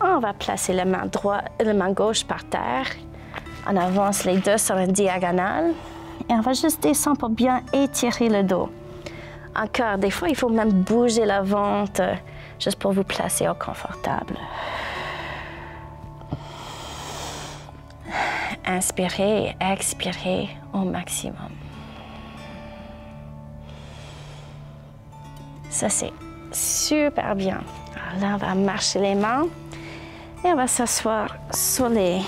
On va placer la main droite et la main gauche par terre. On avance les deux sur une diagonale. Et on va juste descendre pour bien étirer le dos. Encore, des fois, il faut même bouger la ventre juste pour vous placer au confortable. Inspirez et expirez au maximum. Ça, c'est super bien. Alors là, on va marcher les mains et on va s'asseoir sur les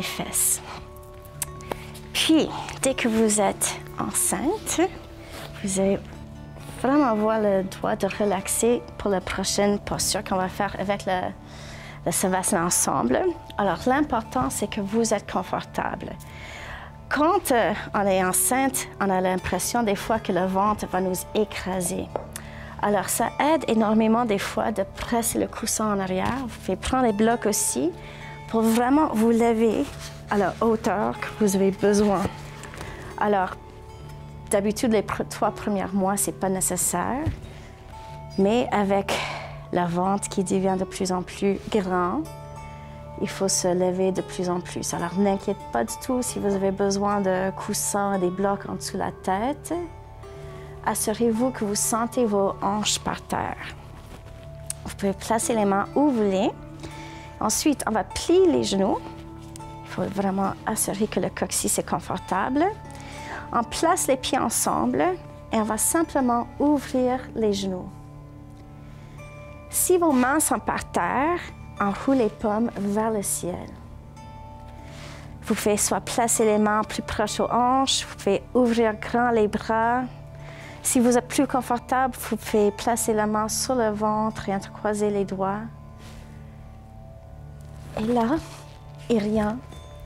fesses. Puis, dès que vous êtes enceinte, vous allez vraiment avoir le droit de relaxer pour la prochaine posture qu'on va faire avec le Savasana ensemble. Alors, l'important, c'est que vous êtes confortable. Quand on est enceinte, on a l'impression des fois que le ventre va nous écraser. Alors, ça aide énormément des fois de presser le coussin en arrière. Vous pouvez prendre les blocs aussi pour vraiment vous lever à la hauteur que vous avez besoin. Alors, d'habitude, les 3 premiers mois, ce n'est pas nécessaire. Mais avec la ventre qui devient de plus en plus grand, il faut se lever de plus en plus. Alors, n'inquiétez pas du tout si vous avez besoin de coussins, des blocs en dessous de la tête. Assurez-vous que vous sentez vos hanches par terre. Vous pouvez placer les mains où vous voulez. Ensuite, on va plier les genoux. Il faut vraiment assurer que le coccyx est confortable. On place les pieds ensemble et on va simplement ouvrir les genoux. Si vos mains sont par terre, enroulez les paumes vers le ciel. Vous pouvez soit placer les mains plus proches aux hanches, vous pouvez ouvrir grand les bras. Si vous êtes plus confortable, vous pouvez placer la main sur le ventre et entrecroiser les doigts. Et là, il n'y a rien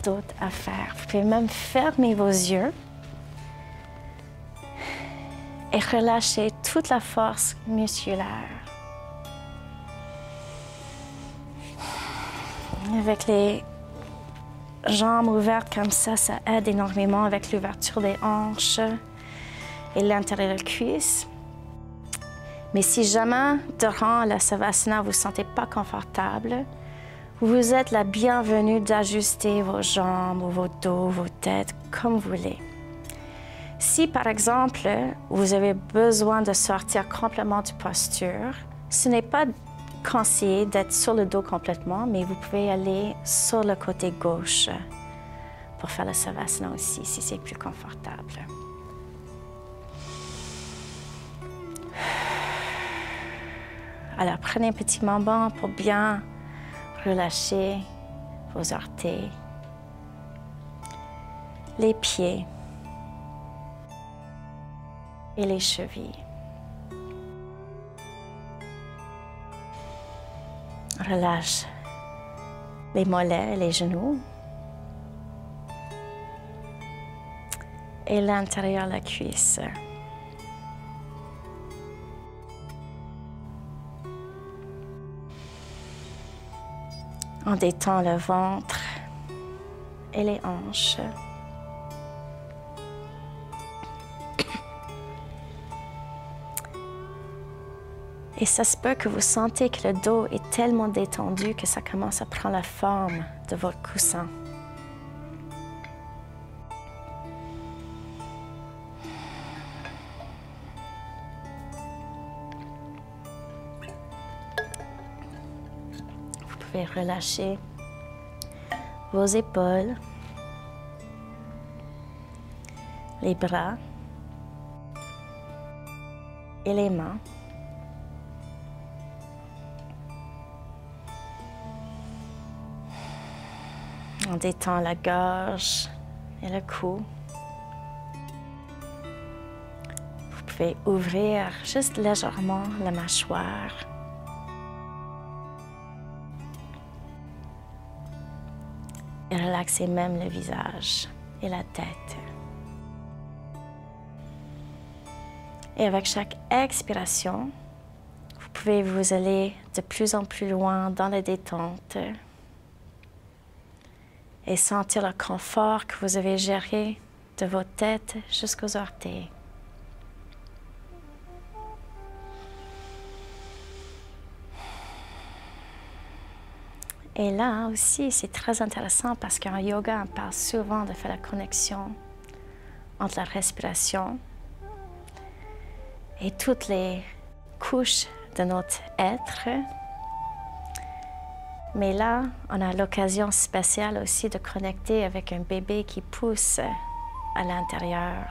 d'autre à faire. Vous pouvez même fermer vos yeux et relâcher toute la force musculaire. Avec les jambes ouvertes comme ça aide énormément avec l'ouverture des hanches et l'intérieur de la cuisse. Mais si jamais, durant la Savasana, vous ne vous sentez pas confortable, Vous êtes la bienvenue d'ajuster vos jambes, vos dos, vos têtes, comme vous voulez. Si, par exemple, vous avez besoin de sortir complètement de posture, ce n'est pas conseillé d'être sur le dos complètement, mais vous pouvez aller sur le côté gauche pour faire le Savasana aussi, si c'est plus confortable. Alors, prenez un petit moment pour bien relâcher vos orteils, les pieds et les chevilles. Relâche les mollets et les genoux. Et l'intérieur de la cuisse. On détend le ventre et les hanches. Et ça se peut que vous sentez que le dos est tellement détendu que ça commence à prendre la forme de votre coussin. Vous pouvez relâcher vos épaules, les bras et les mains. On détend la gorge et le cou. Vous pouvez ouvrir juste légèrement la mâchoire. Et relaxer même le visage et la tête. Et avec chaque expiration, vous pouvez vous aller de plus en plus loin dans la détente. Et sentir le confort que vous avez géré de votre tête jusqu'aux orteils. Et là aussi, c'est très intéressant parce qu'en yoga, on parle souvent de faire la connexion entre la respiration et toutes les couches de notre être. Mais là, on a l'occasion spéciale aussi de connecter avec un bébé qui pousse à l'intérieur.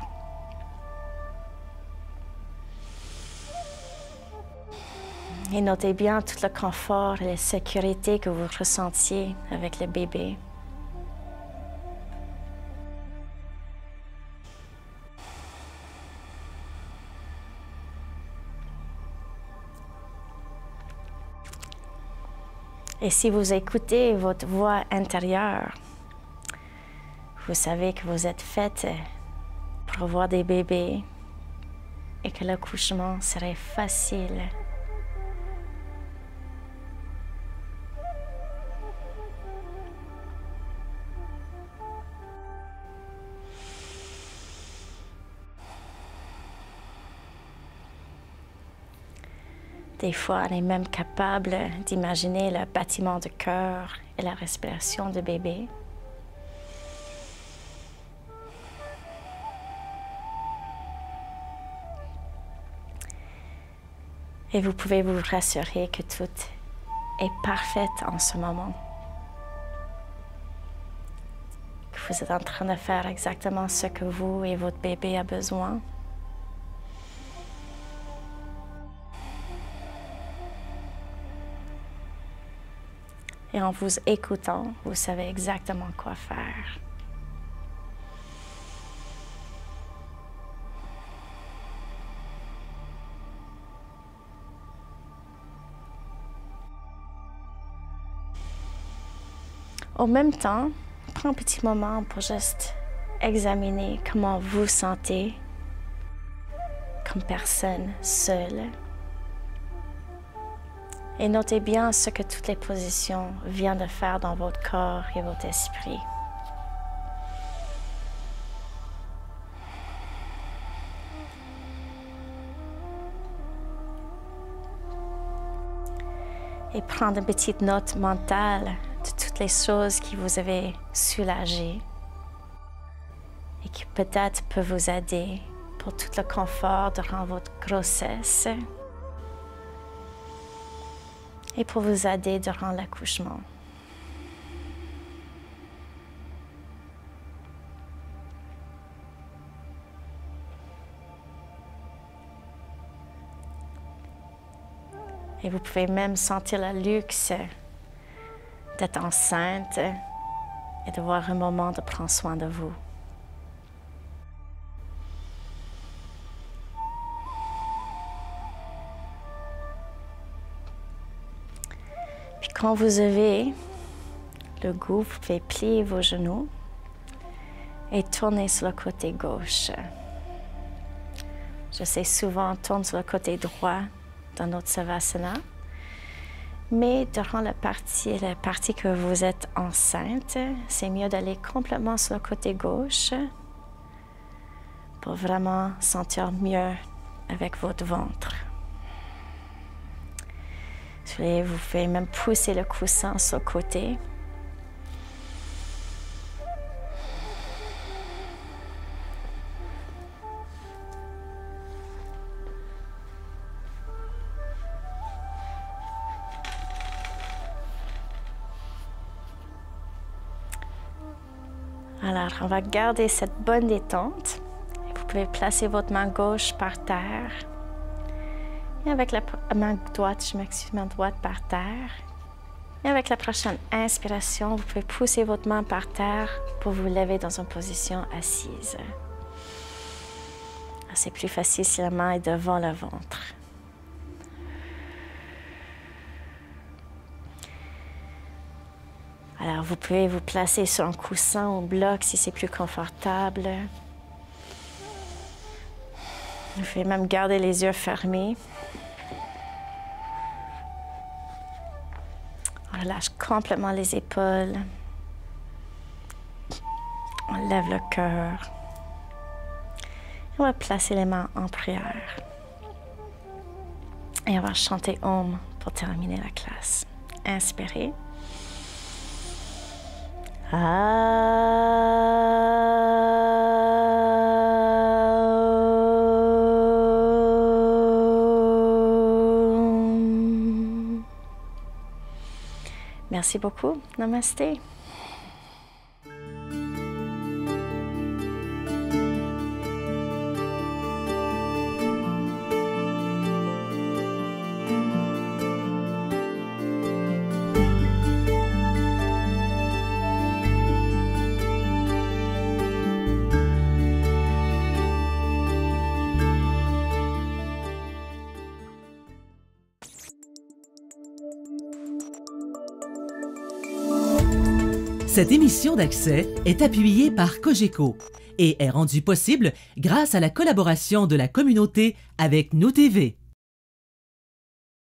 Et notez bien tout le confort et la sécurité que vous ressentiez avec le bébé. Et si vous écoutez votre voix intérieure, vous savez que vous êtes faite pour avoir des bébés et que l'accouchement serait facile. Des fois, on est même capable d'imaginer le battement de cœur et la respiration du bébé. Et vous pouvez vous rassurer que tout est parfait en ce moment. Que vous êtes en train de faire exactement ce que vous et votre bébé a besoin. Et en vous écoutant, vous savez exactement quoi faire. Au même temps, prends un petit moment pour juste examiner comment vous sentez comme personne seule. Et notez bien ce que toutes les positions viennent de faire dans votre corps et votre esprit. Et prendre une petite note mentale de toutes les choses qui vous avez soulagées et qui peut-être peuvent vous aider pour tout le confort durant votre grossesse et pour vous aider durant l'accouchement. Et vous pouvez même sentir le luxe d'être enceinte et d'avoir un moment de prendre soin de vous. Puis quand vous avez le goût, vous pouvez plier vos genoux et tourner sur le côté gauche. Je sais souvent on tourne sur le côté droit dans notre Savasana, mais durant la partie que vous êtes enceinte, c'est mieux d'aller complètement sur le côté gauche pour vraiment sentir mieux avec votre ventre. Vous pouvez même pousser le coussin sur le côté. Alors, on va garder cette bonne détente. Vous pouvez placer votre main gauche par terre. Et avec la main droite, main droite par terre. Et avec la prochaine inspiration, vous pouvez pousser votre main par terre pour vous lever dans une position assise. C'est plus facile si la main est devant le ventre. Alors, vous pouvez vous placer sur un coussin ou un bloc si c'est plus confortable. Vous pouvez même garder les yeux fermés. On relâche complètement les épaules. On lève le cœur. On va placer les mains en prière. Et on va chanter Om pour terminer la classe. Inspirez. Merci beaucoup. Namasté. Cette émission d'Accès est appuyée par Cogeco et est rendue possible grâce à la collaboration de la communauté avec Nous TV.